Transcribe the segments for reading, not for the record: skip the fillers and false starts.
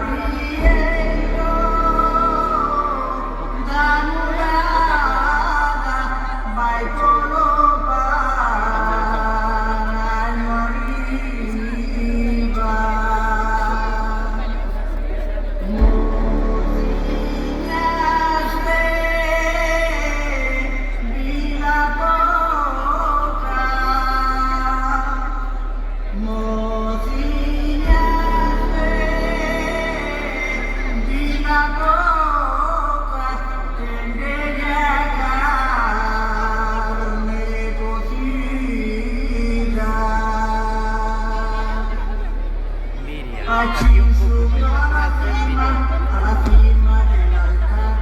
Abriendo la muralla, vai colocar arriba. Mocinhas de Vila Boca, mocinhas de Vila Boca, tendella carne cocida. Allí subió a la cima del altar.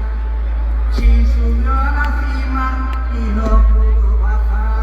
Allí subió a la cima y no pudo bajar.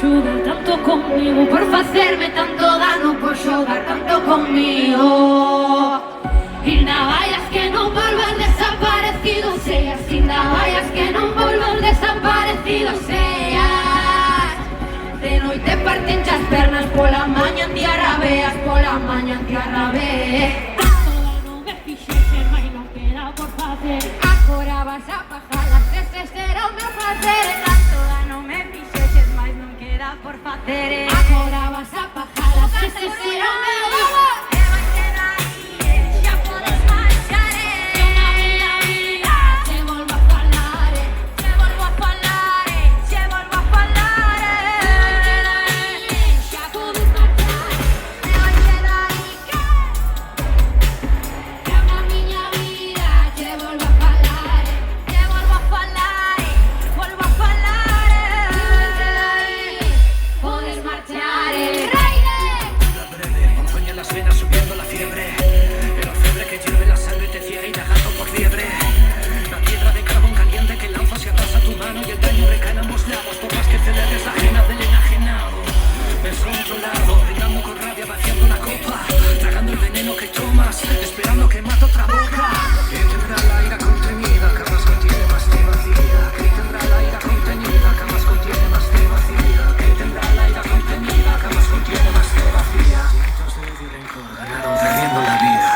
xogar tanto conmigo, por facerme tanto dano, por xogar tanto conmigo. Inda vayas que non volvan desaparecidos seas, inda vayas que non volvan desaparecidos seas. De noite parten as pernas, pola maña en tierra veas, pola maña en tierra veas. Toda non me fixeches, mais non queda por facer. Agora vas a pajalas, ese será o meu facer. Toda non me fixeches, mais non queda por facer. Agora vas a pajalas, ese será o meu facer. Esperando que mate otra boca. Que tendrá la ira contenida, que más contiene más te vacía. Que tendrá la ira contenida, que más contiene más te vacía. Que tendrá la ira contenida, que más contiene más te vacía. Cientos de odio y rencor ganaron perdiendo la vida.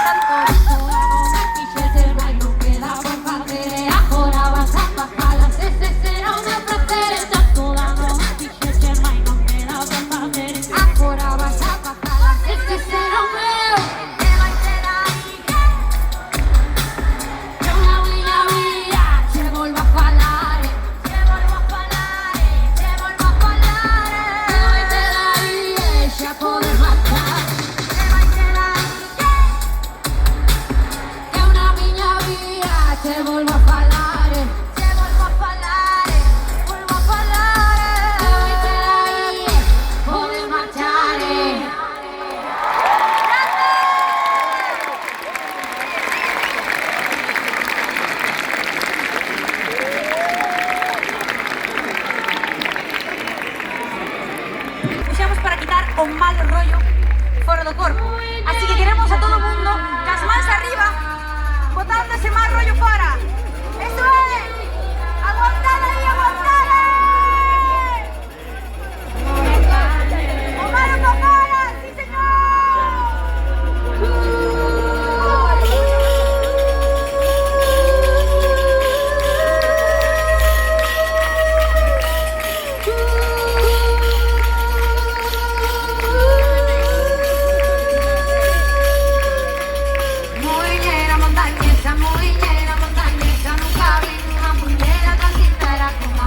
Para quitar o malo rollo fora do corpo. Así que queremos a todo o mundo cas mans arriba, botando ese mal rollo fora. Eso é! Aguantade aí, aguantade! O malo pa fora, sí señor! Montañesa, nunca vi una muñeca tan sincera como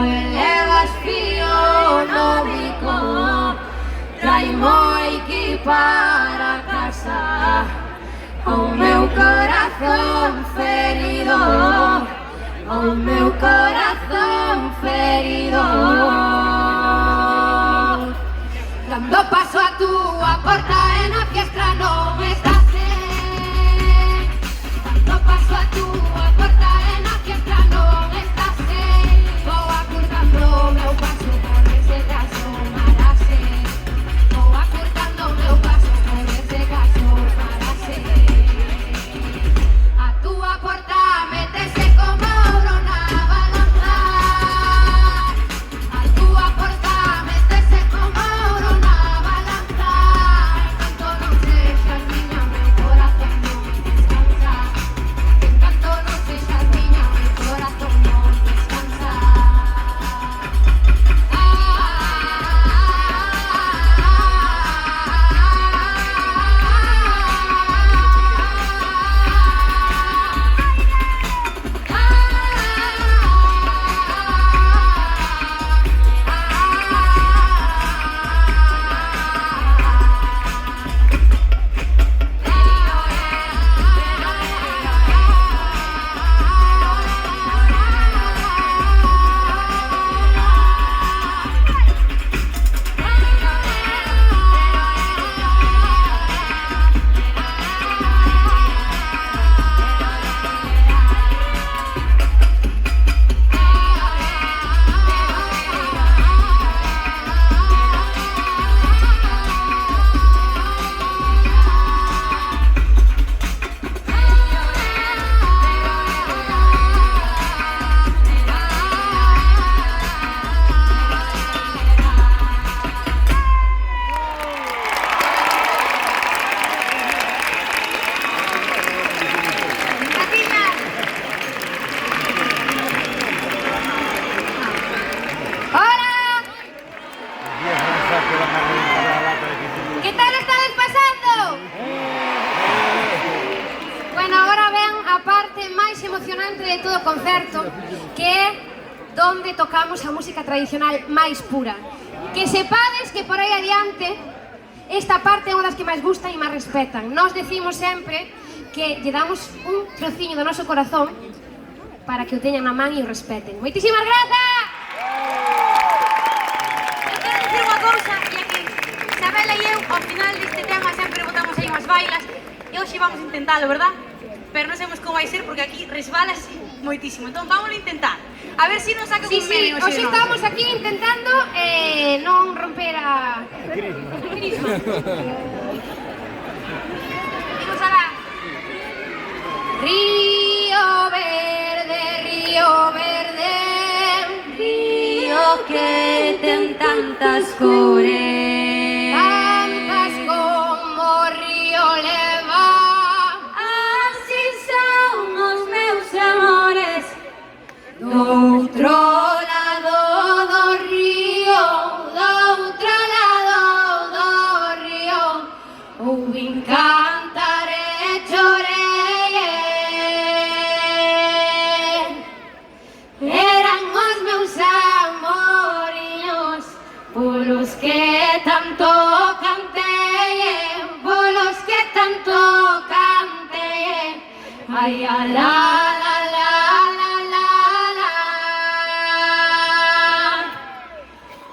elevas fío no bico, traimo aquí para casa, o meu corazón ferido, o meu corazón ferido. Dando paso a túa porta e na fiestra non estás. Dando paso a túa porta e na fiestra non estás. Vou acurtando o meu paso por ese caso marase. Vou acurtando o meu paso por ese caso marase. A túa porta métese como ouro na balanza. A túa porta métese como ouro na balanza. En canto non sexas miña, meu corazón non descansa. En canto non sexas miña, meu corazón non descansa. ¿Qué tal estáis pasando? Bueno, agora ven a parte máis emocionante de todo o concerto, que é donde tocamos a música tradicional máis pura. Que sepades que por aí adiante esta parte é unha das que máis gustan e máis respetan. Nos decimos sempre que lle damos un trociño do noso corazón para que o teñan na man e o respeten. Moitísimas grazas! Eu quero dicir unha cousa, e é que Isabela e eu, ao final deste tema, sempre botamos aí unhas bailas, e hoxe vamos intentalo, verdad? Pero non sabemos como vai ser, porque aquí resbalas moitísimo. Entón, vamos a intentar. A ver se non saca Sí, un sí, medio. hoxe estamos aquí intentando non romper a crisma. Imos alá. Río verde, río que ten tantas cores, tantas como o río leva, así son os meus amores. Do outro lado do río, do outro lado do río, ouvin cantar e chorei. Eran os meus amoriños, polos que tanto cantei, polos que tanto cantei. Ai, a la la la la la la.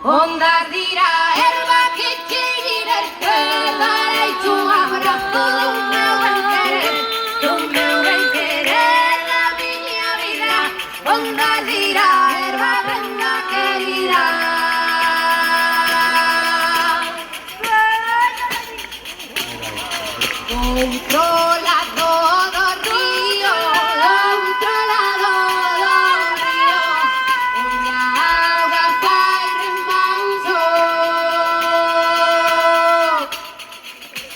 Ondas dirá erva que queira que darei tu abrazo do meu ben querer, do meu ben querer da miña vida. Ondas dirá erva venga querida. Outro lado do río, outro lado do río, onde a auga fai remanso.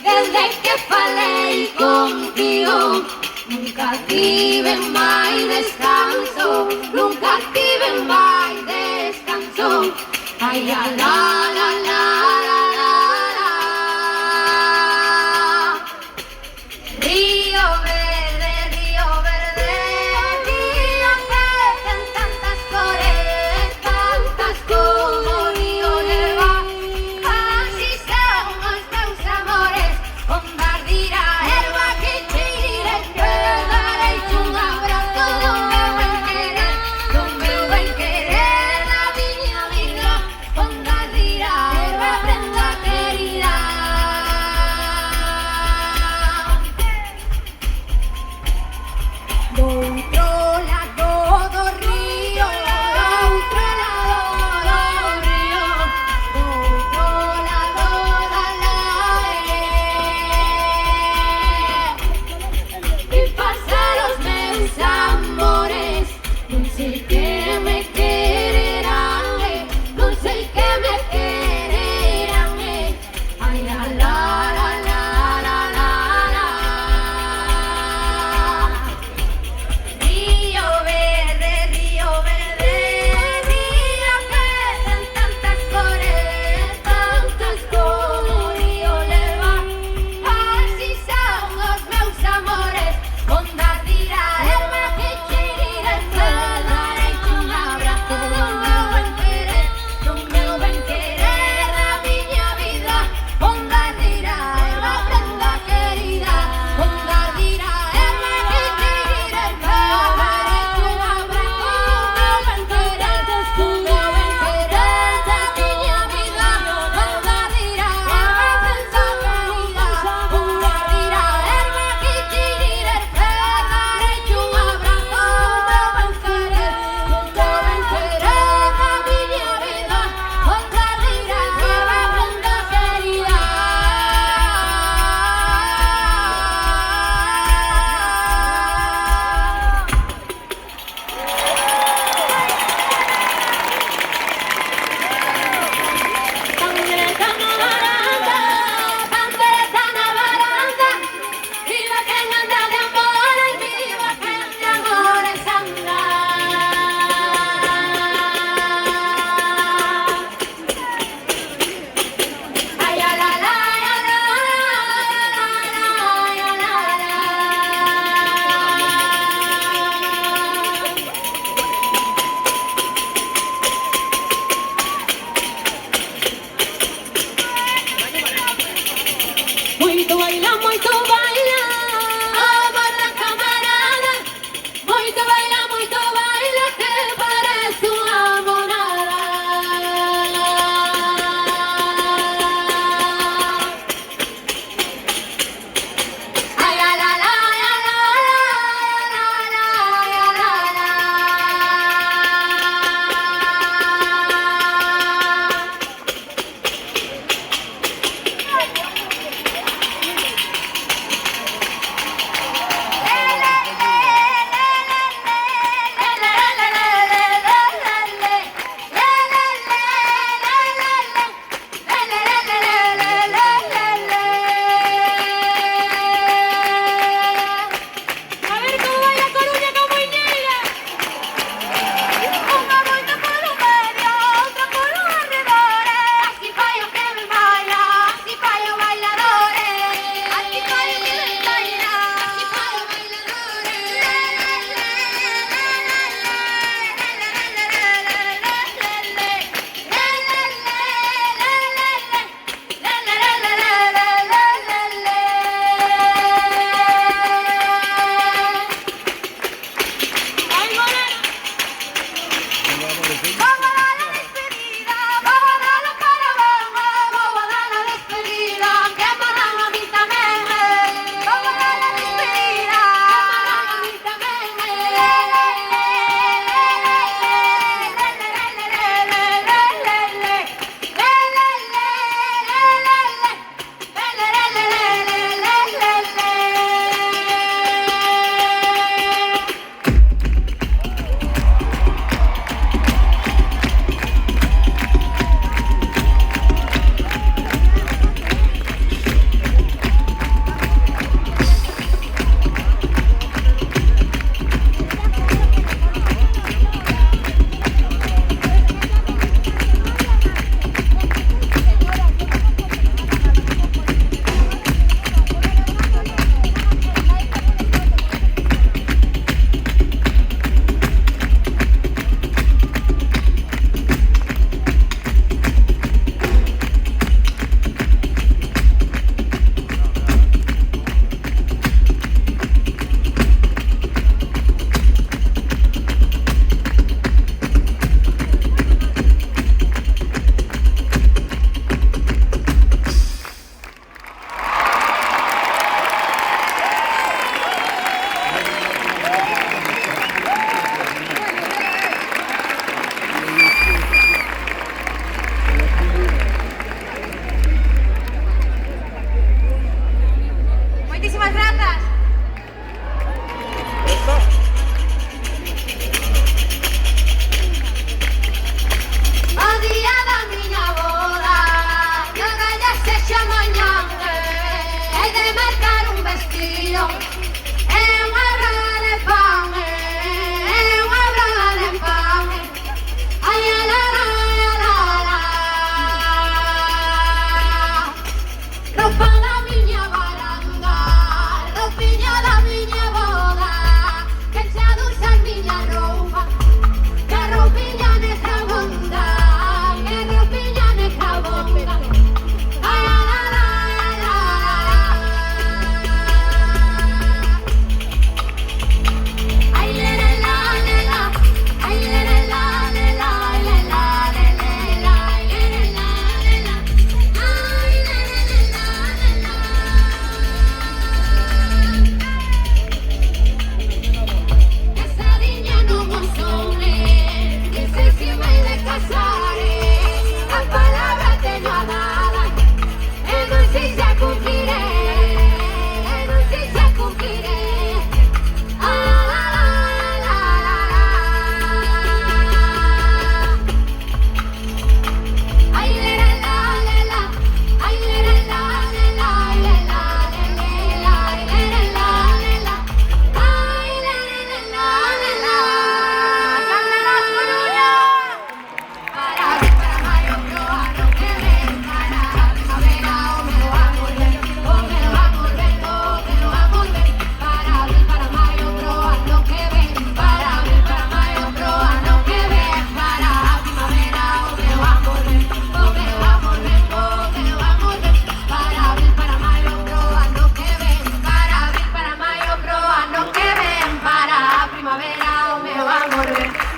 Desde que falei contigo, nunca tive máis descanso, nunca tive máis descanso. Ai, a la la la la la la. Río verde, río que ten tantas cores.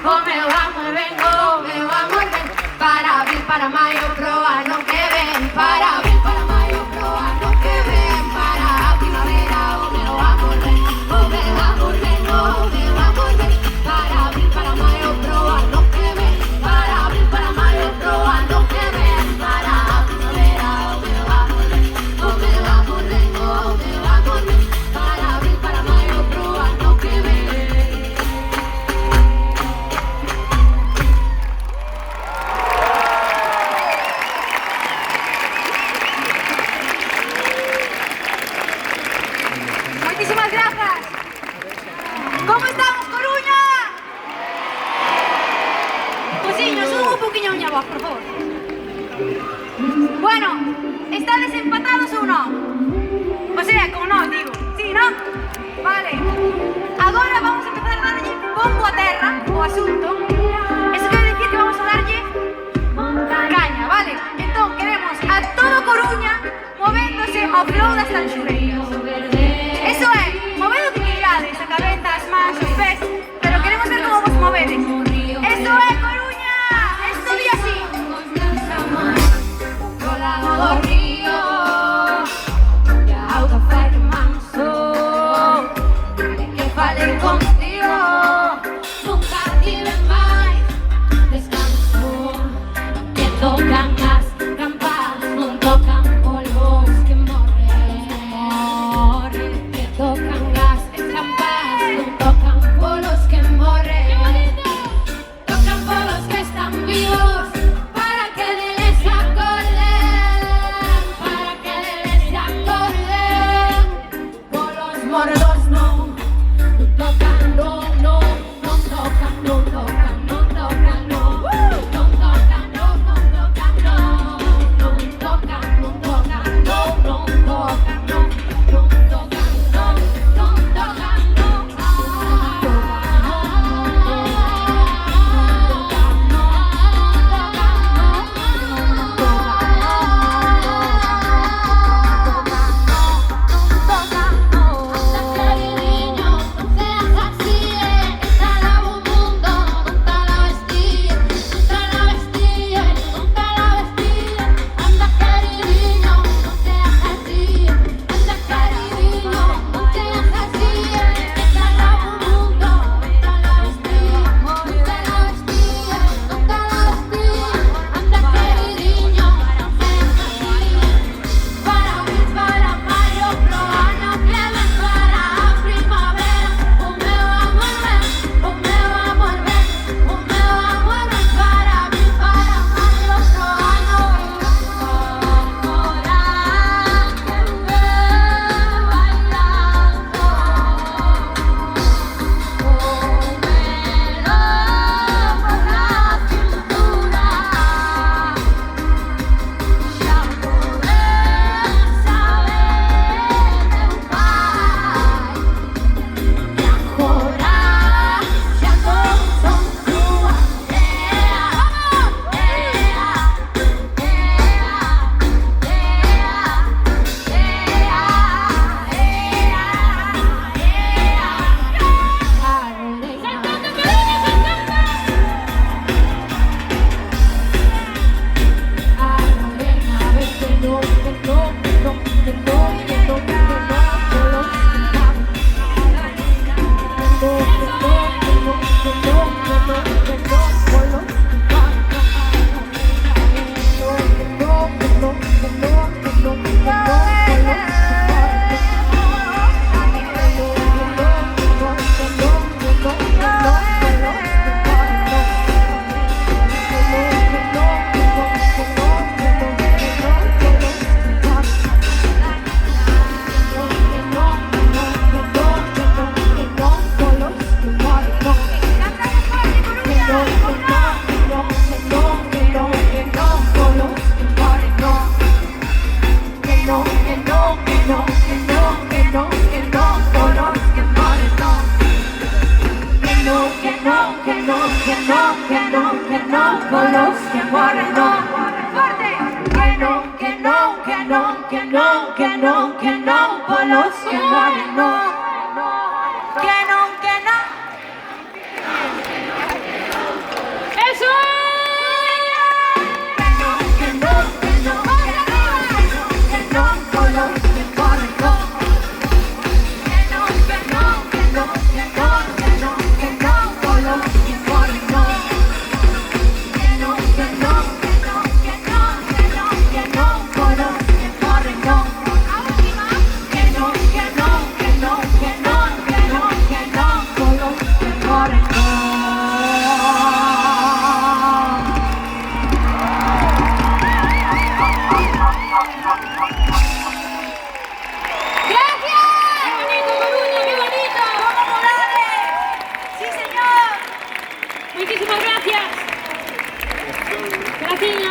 o me va muy bien, o me va muy bien. Para abril, para mayo, proa no que ven. Para abril, para mayo, proa no que ven. Para primavera, o me va muy bien, o me va muy bien, o me va muy bien. Para abril, para mayo, proa no que ven. Para abril, para mayo, proa no que ven. Para primavera, o me va muy bien, o me va muy bien, o me va muy bien. Para abril, para mayo, proa no que ven. Muchísimas gracias. ¿Cómo estamos, Coruña? Cosiño, sube un poquillo a voz, por favor. Bueno, ¿están desempatados o no? O sea, como no, digo. Sí, ¿no? Vale. Agora vamos a empezar a darlle bombo a terra, o asunto. Eso quere decir que vamos a darlle caña, vale? Entón, queremos a todo Coruña movéndose ao flow das tanxureiras. Eso é, moved o que queirades, a cabeza, as mans, os pés, pero queremos ver como vos movedes. Eso é, Coruña! Esto di así. Colado do río, e a auga fai manso. Que falei contigo, nunca tive máis descanso. Que tocan as campanas, non tocan polos que morren. Que tocan as campanas, non tocan polos que morren. Tocan polos que están vivos, para que deles se acorden, para que deles se acorden. Polos mordos non tocan, non tocan, non tocan, non tocan, non tocan, non tocan, non tocan, non tocan, non tocan, non tocan, Muchísimas gracias. Gracias.